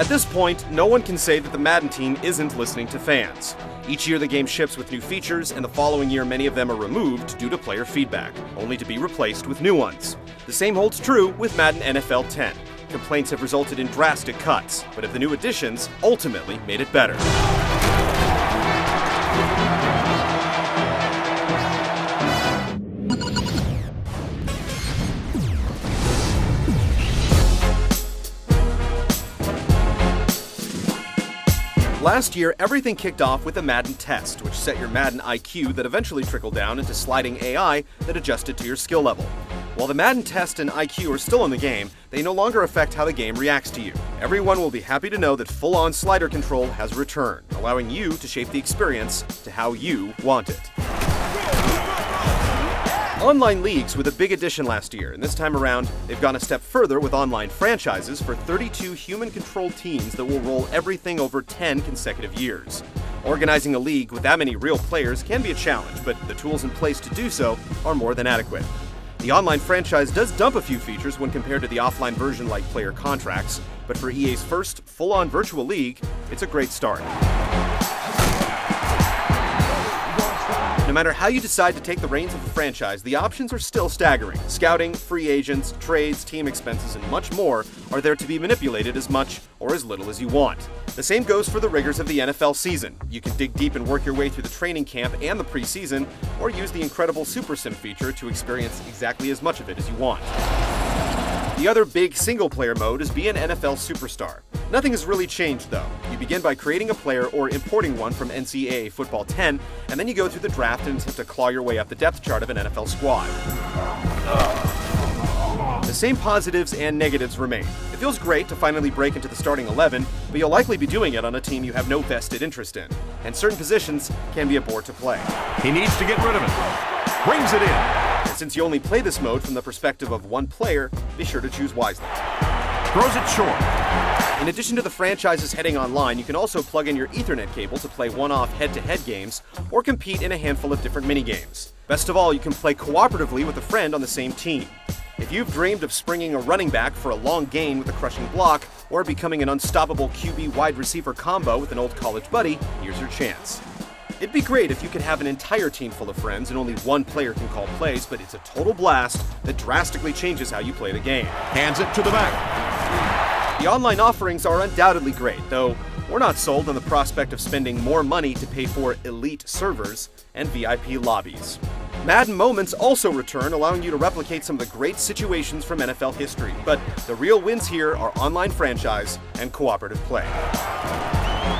At this point, no one can say that the Madden team isn't listening to fans. Each year the game ships with new features, and the following year many of them are removed due to player feedback, only to be replaced with new ones. The same holds true with Madden NFL 10. Complaints have resulted in drastic cuts, but the new additions ultimately made it better. Last year, everything kicked off with a Madden test, which set your Madden IQ that eventually trickled down into sliding AI that adjusted to your skill level. While the Madden test and IQ are still in the game, they no longer affect how the game reacts to you. Everyone will be happy to know that full-on slider control has returned, allowing you to shape the experience to how you want it. Online leagues were the big addition last year, and this time around, they've gone a step further with online franchises for 32 human-controlled teams that will roll everything over 10 consecutive years. Organizing a league with that many real players can be a challenge, but the tools in place to do so are more than adequate. The online franchise does dump a few features when compared to the offline version like player contracts, but for EA's first full-on virtual league, it's a great start. No matter how you decide to take the reins of a franchise, the options are still staggering. Scouting, free agents, trades, team expenses, and much more are there to be manipulated as much or as little as you want. The same goes for the rigors of the NFL season. You can dig deep and work your way through the training camp and the preseason, or use the incredible Super Sim feature to experience exactly as much of it as you want. The other big single-player mode is be an NFL superstar. Nothing has really changed though. You begin by creating a player or importing one from NCAA Football 10, and then you go through the draft and attempt to claw your way up the depth chart of an NFL squad. The same positives and negatives remain. It feels great to finally break into the starting 11, but you'll likely be doing it on a team you have no vested interest in, and certain positions can be a bore to play. He needs to get rid of it. Brings it in. And since you only play this mode from the perspective of one player, be sure to choose wisely. Throws it short. In addition to the franchises heading online, you can also plug in your Ethernet cable to play one-off head-to-head games or compete in a handful of different minigames. Best of all, you can play cooperatively with a friend on the same team. If you've dreamed of springing a running back for a long gain with a crushing block, or becoming an unstoppable QB wide receiver combo with an old college buddy, here's your chance. It'd be great if you could have an entire team full of friends and only one player can call plays, but it's a total blast that drastically changes how you play the game. Hands it to the back. The online offerings are undoubtedly great, though we're not sold on the prospect of spending more money to pay for elite servers and VIP lobbies. Madden Moments also return, allowing you to replicate some of the great situations from NFL history, but the real wins here are online franchise and cooperative play.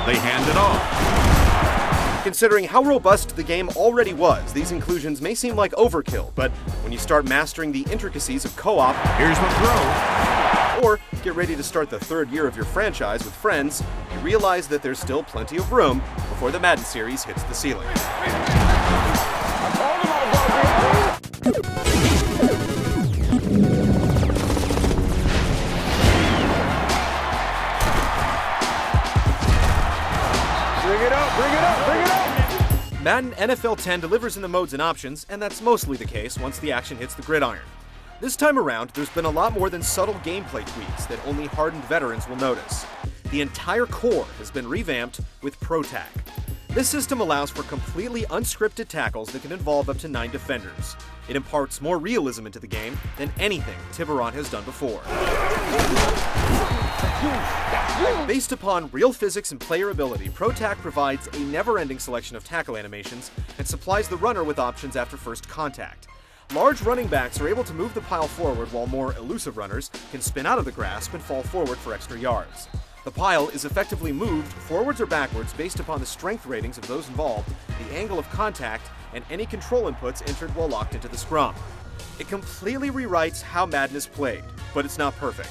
They hand it off. Considering how robust the game already was, these inclusions may seem like overkill, but when you start mastering the intricacies of co-op, Here's the throw. or get ready to start the third year of your franchise with friends, you realize that there's still plenty of room before the Madden series hits the ceiling. Bring it up, bring it up, bring it up! Madden NFL 10 delivers in the modes and options, and that's mostly the case once the action hits the gridiron. This time around, there's been a lot more than subtle gameplay tweaks that only hardened veterans will notice. The entire core has been revamped with Pro Tack. This system allows for completely unscripted tackles that can involve up to 9 defenders. It imparts more realism into the game than anything Tiburon has done before. Based upon real physics and player ability, Pro Tack provides a never-ending selection of tackle animations and supplies the runner with options after first contact. Large running backs are able to move the pile forward, while more elusive runners can spin out of the grasp and fall forward for extra yards. The pile is effectively moved forwards or backwards based upon the strength ratings of those involved, the angle of contact, and any control inputs entered while locked into the scrum. It completely rewrites how Madden is played, but it's not perfect.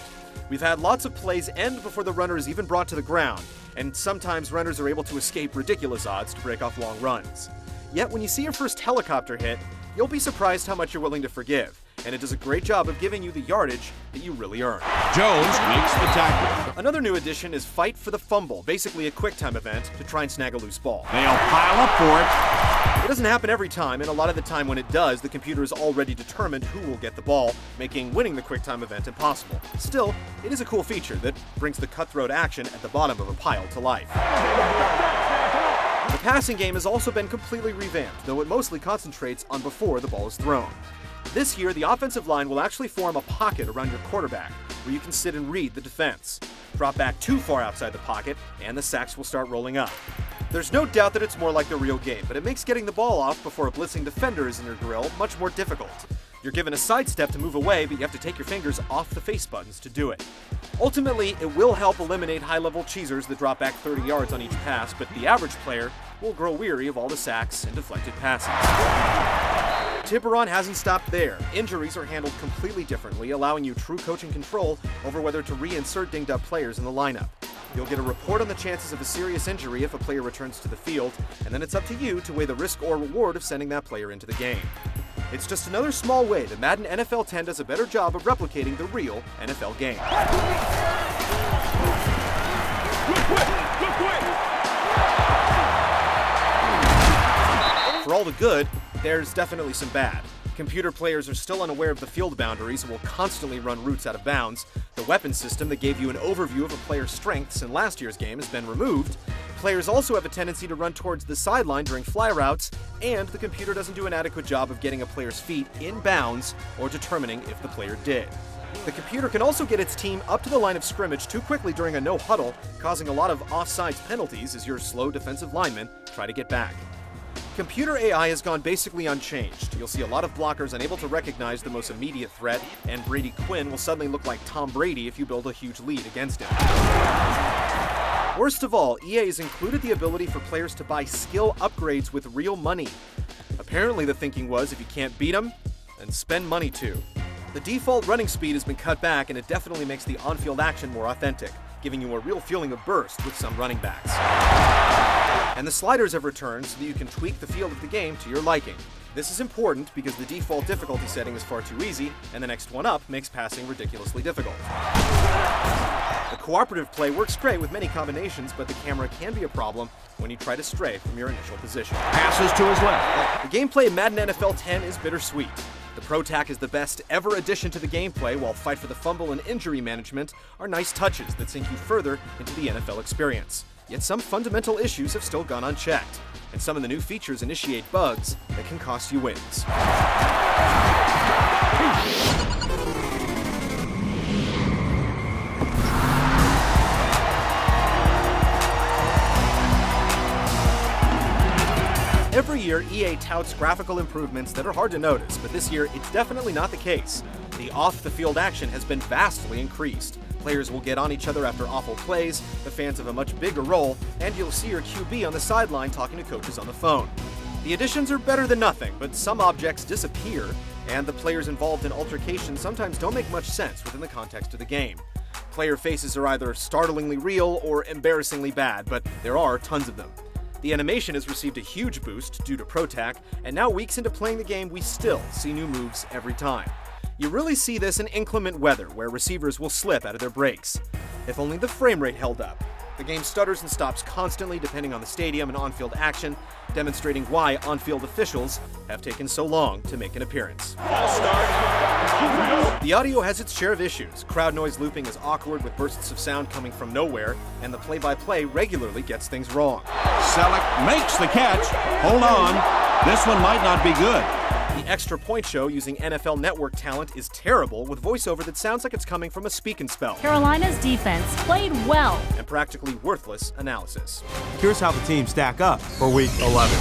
We've had lots of plays end before the runner is even brought to the ground, and sometimes runners are able to escape ridiculous odds to break off long runs. Yet when you see your first helicopter hit, you'll be surprised how much you're willing to forgive, and it does a great job of giving you the yardage that you really earn. Jones makes the tackle. Another new addition is Fight for the Fumble, basically a quick-time event to try and snag a loose ball. They'll pile up for it. It doesn't happen every time, and a lot of the time when it does, the computer is already determined who will get the ball, making winning the quick-time event impossible. Still, it is a cool feature that brings the cutthroat action at the bottom of a pile to life. The passing game has also been completely revamped, though it mostly concentrates on before the ball is thrown. This year, the offensive line will actually form a pocket around your quarterback, where you can sit and read the defense. Drop back too far outside the pocket, and the sacks will start rolling up. There's no doubt that it's more like the real game, but it makes getting the ball off before a blitzing defender is in your grill much more difficult. You're given a sidestep to move away, but you have to take your fingers off the face buttons to do it. Ultimately, it will help eliminate high-level cheesers that drop back 30 yards on each pass, but the average player will grow weary of all the sacks and deflected passes. Tiburon hasn't stopped there. Injuries are handled completely differently, allowing you true coaching control over whether to reinsert dinged-up players in the lineup. You'll get a report on the chances of a serious injury if a player returns to the field, and then it's up to you to weigh the risk or reward of sending that player into the game. It's just another small way that Madden NFL 10 does a better job of replicating the real NFL game. For all the good, there's definitely some bad. Computer players are still unaware of the field boundaries and will constantly run routes out of bounds. The weapon system that gave you an overview of a player's strengths in last year's game has been removed. Players also have a tendency to run towards the sideline during fly routes, and the computer doesn't do an adequate job of getting a player's feet in bounds or determining if the player did. The computer can also get its team up to the line of scrimmage too quickly during a no huddle, causing a lot of offsides penalties as your slow defensive linemen try to get back. Computer AI has gone basically unchanged. You'll see a lot of blockers unable to recognize the most immediate threat, and Brady Quinn will suddenly look like Tom Brady if you build a huge lead against him. Worst of all, EA has included the ability for players to buy skill upgrades with real money. Apparently the thinking was if you can't beat them, then spend money too. The default running speed has been cut back, and it definitely makes the on-field action more authentic, giving you a real feeling of burst with some running backs. And the sliders have returned so that you can tweak the feel of the game to your liking. This is important because the default difficulty setting is far too easy, and the next one up makes passing ridiculously difficult. The cooperative play works great with many combinations, but the camera can be a problem when you try to stray from your initial position. Passes to his left. The gameplay in Madden NFL 10 is bittersweet. The Pro Tack is the best ever addition to the gameplay, while Fight for the Fumble and Injury Management are nice touches that sink you further into the NFL experience. Yet some fundamental issues have still gone unchecked, and some of the new features initiate bugs that can cost you wins. Every year, EA touts graphical improvements that are hard to notice, but this year, it's definitely not the case. The off-the-field action has been vastly increased. Players will get on each other after awful plays, the fans have a much bigger role, and you'll see your QB on the sideline talking to coaches on the phone. The additions are better than nothing, but some objects disappear, and the players involved in altercations sometimes don't make much sense within the context of the game. Player faces are either startlingly real or embarrassingly bad, but there are tons of them. The animation has received a huge boost due to Pro Tack, and now weeks into playing the game, we still see new moves every time. You really see this in inclement weather, where receivers will slip out of their breaks. If only the frame rate held up. The game stutters and stops constantly depending on the stadium and on-field action, demonstrating why on-field officials have taken so long to make an appearance. The audio has its share of issues. Crowd noise looping is awkward with bursts of sound coming from nowhere, and the play-by-play regularly gets things wrong. Selleck makes the catch. Hold on. This one might not be good. The extra point show using NFL Network talent is terrible, with voiceover that sounds like it's coming from a speak and spell. Carolina's defense played well. And practically worthless analysis. Here's how the teams stack up for Week 11.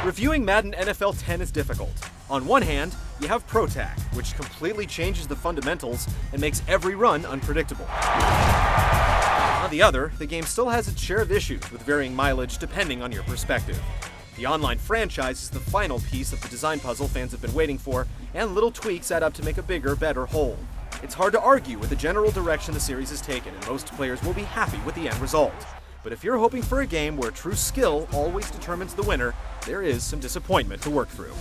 Reviewing Madden NFL 10 is difficult. On one hand, you have Pro Tack, which completely changes the fundamentals and makes every run unpredictable. On the other, the game still has its share of issues with varying mileage depending on your perspective. The online franchise is the final piece of the design puzzle fans have been waiting for, and little tweaks add up to make a bigger, better whole. It's hard to argue with the general direction the series has taken, and most players will be happy with the end result. But if you're hoping for a game where true skill always determines the winner, there is some disappointment to work through.